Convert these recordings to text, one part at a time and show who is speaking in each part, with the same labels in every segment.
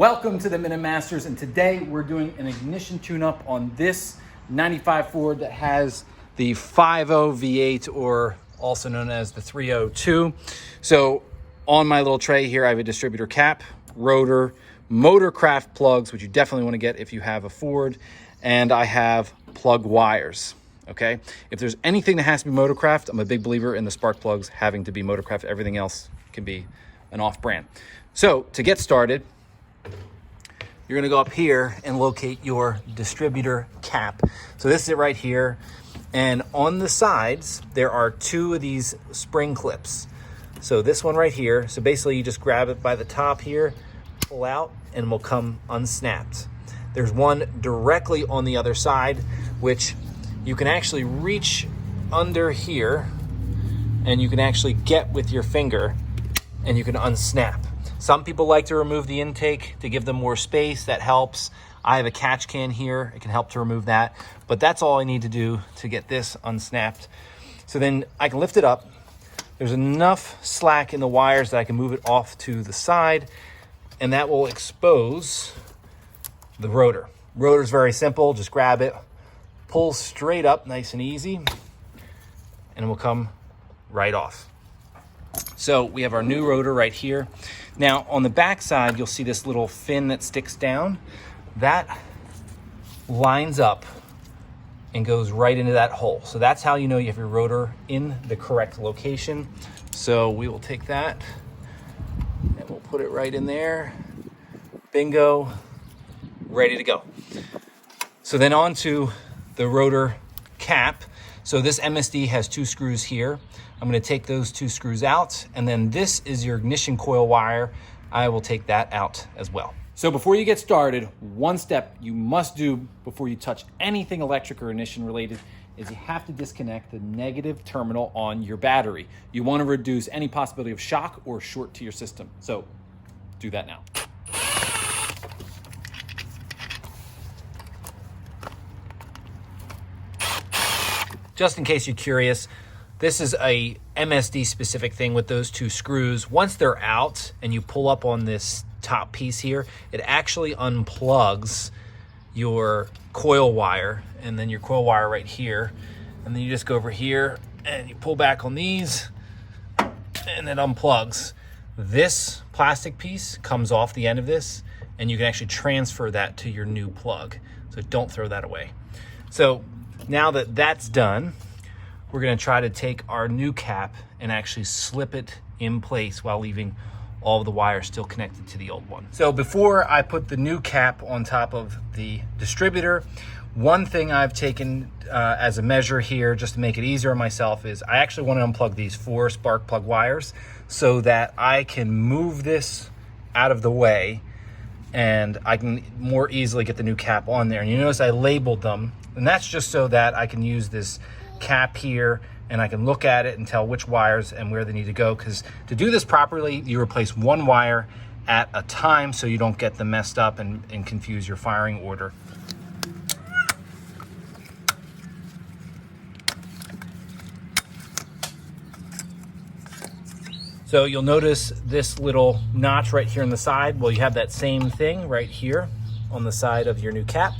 Speaker 1: Welcome to the Minute Masters, and today we're doing an ignition tune-up on this 95 Ford that has the 5.0 V8, or also known as the 302. So on my little tray here, I have a distributor cap, rotor, Motorcraft plugs, which you definitely want to get if you have a Ford, and I have plug wires. Okay, if there's anything that has to be Motorcraft, I'm a big believer in the spark plugs having to be Motorcraft. Everything else can be an off-brand. So to get started, you're gonna go up here and locate your distributor cap. So this is it right here. And on the sides, there are two of these spring clips. So this one right here, so basically you just grab it by the top here, pull out, and it will come unsnapped. There's one directly on the other side, which you can actually reach under here and you can actually get with your finger and you can unsnap. Some people like to remove the intake to give them more space. That helps. I have a catch can here. It can help to remove that. But that's all I need to do to get this unsnapped. So then I can lift it up. There's enough slack in the wires that I can move it off to the side, and that will expose the rotor. Rotor's very simple. Just grab it, pull straight up, nice and easy, and it will come right off. So we have our new rotor right here. Now on the back side, you'll see this little fin that sticks down. That lines up and goes right into that hole. So that's how you know you have your rotor in the correct location. So we will take that and we'll put it right in there. Bingo, ready to go. So then on to the rotor cap. So this MSD has two screws here. I'm going to take those two screws out, and then this is your ignition coil wire. I will take that out as well. So before you get started, one step you must do before you touch anything electric or ignition related is you have to disconnect the negative terminal on your battery. You want to reduce any possibility of shock or short to your system. So do that now. Just in case you're curious, this is a MSD specific thing with those two screws. Once they're out and you pull up on this top piece here, it actually unplugs your coil wire, and then your coil wire right here. And then you just go over here and you pull back on these and it unplugs. This plastic piece comes off the end of this, and you can actually transfer that to your new plug. So don't throw that away. So now that that's done, we're going to try to take our new cap and actually slip it in place while leaving all of the wires still connected to the old one. So before I put the new cap on top of the distributor, one thing I've taken as a measure here just to make it easier on myself is I actually want to unplug these 4 spark plug wires so that I can move this out of the way and I can more easily get the new cap on there. And you notice I labeled them, and that's just so that I can use this cap here and I can look at it and tell which wires and where they need to go, because to do this properly, you replace one wire at a time so you don't get them messed up and confuse your firing order. So you'll notice this little notch right here on the side. Well, you have that same thing right here on the side of your new cap.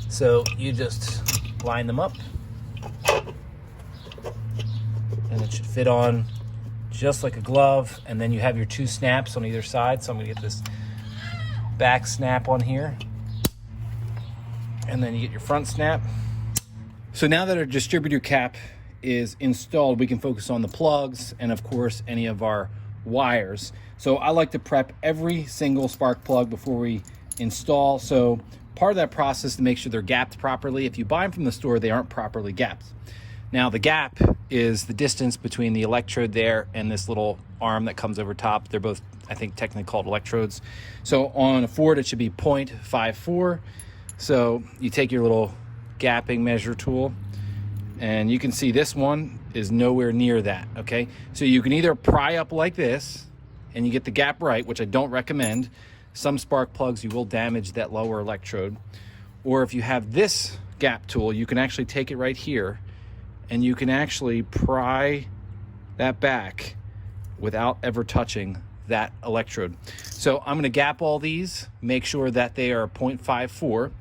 Speaker 1: So you just line them up, and it should fit on just like a glove. And then you have your 2 snaps on either side. So I'm gonna get this back snap on here, and then you get your front snap. So now that our distributor cap is installed, we can focus on the plugs and of course any of our wires. So I like to prep every single spark plug before we install. So part of that process to make sure they're gapped properly. If you buy them from the store, they aren't properly gapped. Now the gap is the distance between the electrode there and this little arm that comes over top. They're both, I think, technically called electrodes. So on a Ford, it should be 0.54. So you take your little gapping measure tool, and you can see this one is nowhere near that, okay? So you can either pry up like this and you get the gap right, which I don't recommend. Some spark plugs, you will damage that lower electrode. Or if you have this gap tool, you can actually take it right here and you can actually pry that back without ever touching that electrode. So I'm gonna gap all these, make sure that they are 0.54.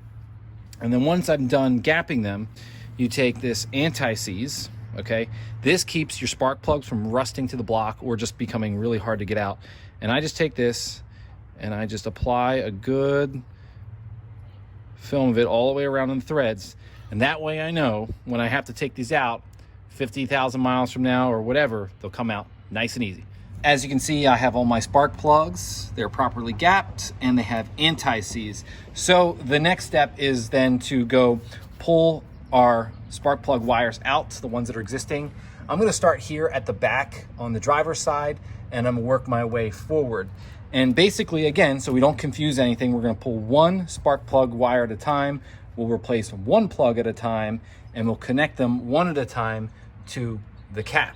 Speaker 1: And then once I'm done gapping them, you take this anti-seize, okay? This keeps your spark plugs from rusting to the block or just becoming really hard to get out. And I just take this and I just apply a good film of it all the way around in the threads. And that way I know when I have to take these out 50,000 miles from now or whatever, they'll come out nice and easy. As you can see, I have all my spark plugs. They're properly gapped and they have anti-seize. So the next step is then to go pull our spark plug wires out, the ones that are existing. I'm gonna start here at the back on the driver's side and I'm gonna work my way forward. And basically, again, so we don't confuse anything, we're gonna pull one spark plug wire at a time. We'll replace one plug at a time and we'll connect them one at a time to the cap.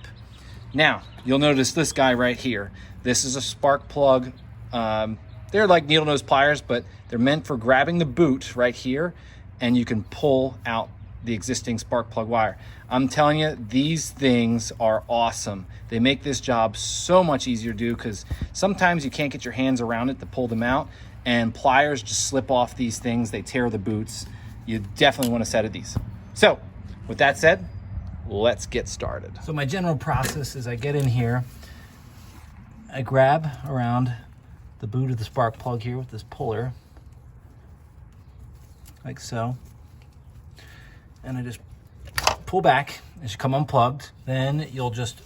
Speaker 1: Now, you'll notice this guy right here. This is a spark plug. They're like needle nose pliers, but they're meant for grabbing the boot right here, and you can pull out the existing spark plug wire. I'm telling you, these things are awesome. They make this job so much easier to do because sometimes you can't get your hands around it to pull them out, and pliers just slip off these things. They tear the boots. You definitely want a set of these. So, with that said, let's get started. So my general process is I get in here, I grab around the boot of the spark plug here with this puller, like so, and I just pull back. It should come unplugged. Then you'll just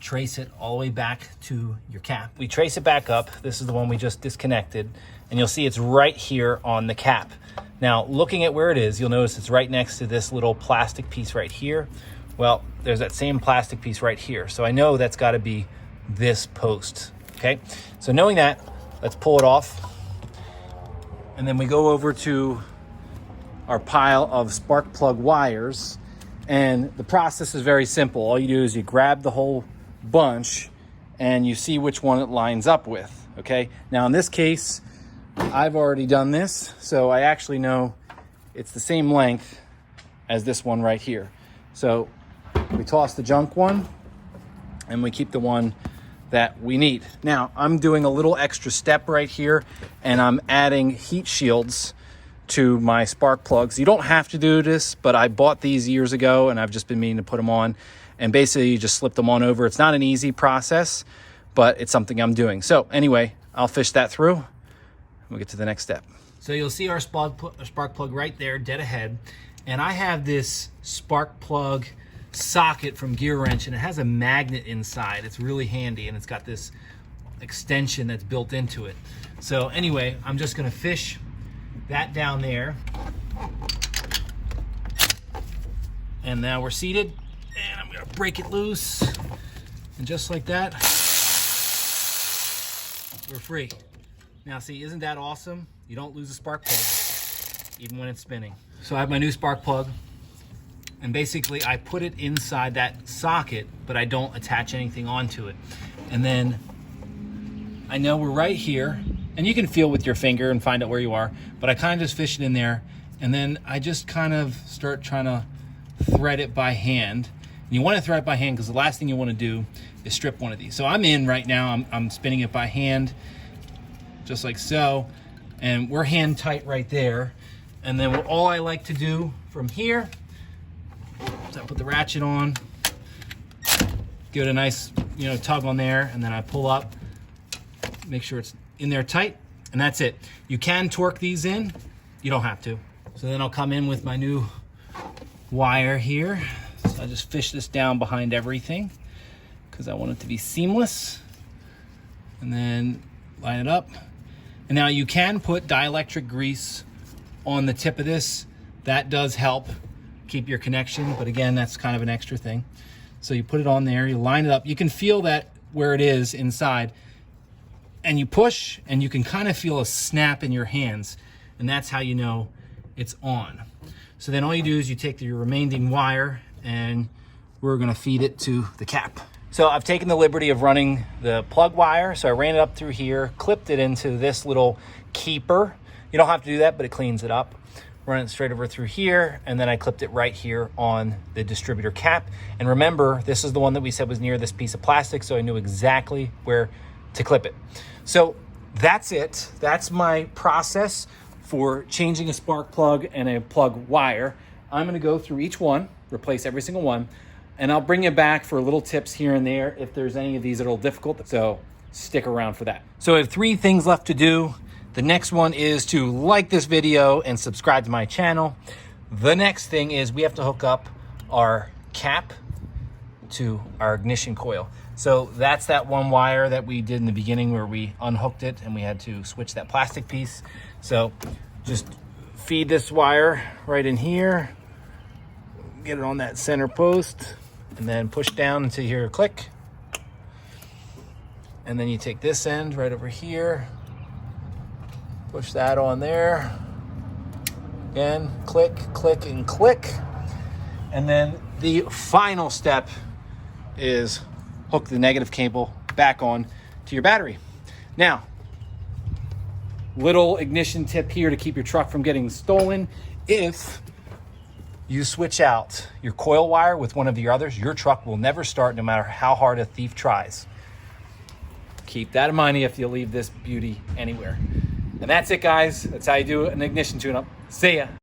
Speaker 1: trace it all the way back to your cap. We trace it back up. This is the one we just disconnected, and you'll see it's right here on the cap. Now, looking at where it is, you'll notice it's right next to this little plastic piece right here. Well, there's that same plastic piece right here. So I know that's got to be this post, okay? So knowing that, let's pull it off. And then we go over to our pile of spark plug wires. And the process is very simple. All you do is you grab the whole bunch and you see which one it lines up with, okay? Now in this case, I've already done this, so I actually know it's the same length as this one right here. So we toss the junk one and we keep the one that we need. Now, I'm doing a little extra step right here and I'm adding heat shields to my spark plugs. You don't have to do this, but I bought these years ago and I've just been meaning to put them on. And basically you just slip them on over. It's not an easy process, but it's something I'm doing. So anyway, I'll fish that through. We'll get to the next step. So you'll see our spark plug right there, dead ahead. And I have this spark plug socket from Gearwrench, and it has a magnet inside. It's really handy, and it's got this extension that's built into it. So anyway, I'm just gonna fish that down there. And now we're seated, and I'm gonna break it loose. And just like that, we're free. Now see, isn't that awesome? You don't lose a spark plug, even when it's spinning. So I have my new spark plug, and basically I put it inside that socket, but I don't attach anything onto it. And then I know we're right here, and you can feel with your finger and find out where you are, but I kind of just fish it in there, and then I just kind of start trying to thread it by hand. And you want to thread it by hand because the last thing you want to do is strip one of these. So I'm in right now, I'm spinning it by hand, just like so, and we're hand tight right there. And then all I like to do from here is I put the ratchet on, give it a nice, tug on there, and then I pull up, make sure it's in there tight, and that's it. You can torque these in, you don't have to. So then I'll come in with my new wire here. So I just fish this down behind everything because I want it to be seamless, and then line it up. And now you can put dielectric grease on the tip of this. That does help keep your connection, but again, that's kind of an extra thing. So you put it on there, you line it up. You can feel that where it is inside, and you push, and you can kind of feel a snap in your hands, and that's how you know it's on. So then all you do is you take your remaining wire, and we're gonna feed it to the cap. So I've taken the liberty of running the plug wire. So I ran it up through here, clipped it into this little keeper. You don't have to do that, but it cleans it up. Run it straight over through here, and then I clipped it right here on the distributor cap. And remember, this is the one that we said was near this piece of plastic, so I knew exactly where to clip it. So that's it. That's my process for changing a spark plug and a plug wire. I'm gonna go through each one, replace every single one, and I'll bring you back for little tips here and there if there's any of these that are a little difficult, so stick around for that. So I have 3 things left to do. The next one is to like this video and subscribe to my channel. The next thing is we have to hook up our cap to our ignition coil. So that's that one wire that we did in the beginning where we unhooked it and we had to switch that plastic piece. So just feed this wire right in here, get it on that center post, and then push down until you hear a click. And then you take this end right over here, push that on there. Again, click, click, and click. And then the final step is hook the negative cable back on to your battery. Now, little ignition tip here to keep your truck from getting stolen. If you switch out your coil wire with one of the others, your truck will never start no matter how hard a thief tries. Keep that in mind if you leave this beauty anywhere. And that's it, guys. That's how you do an ignition tune-up. See ya.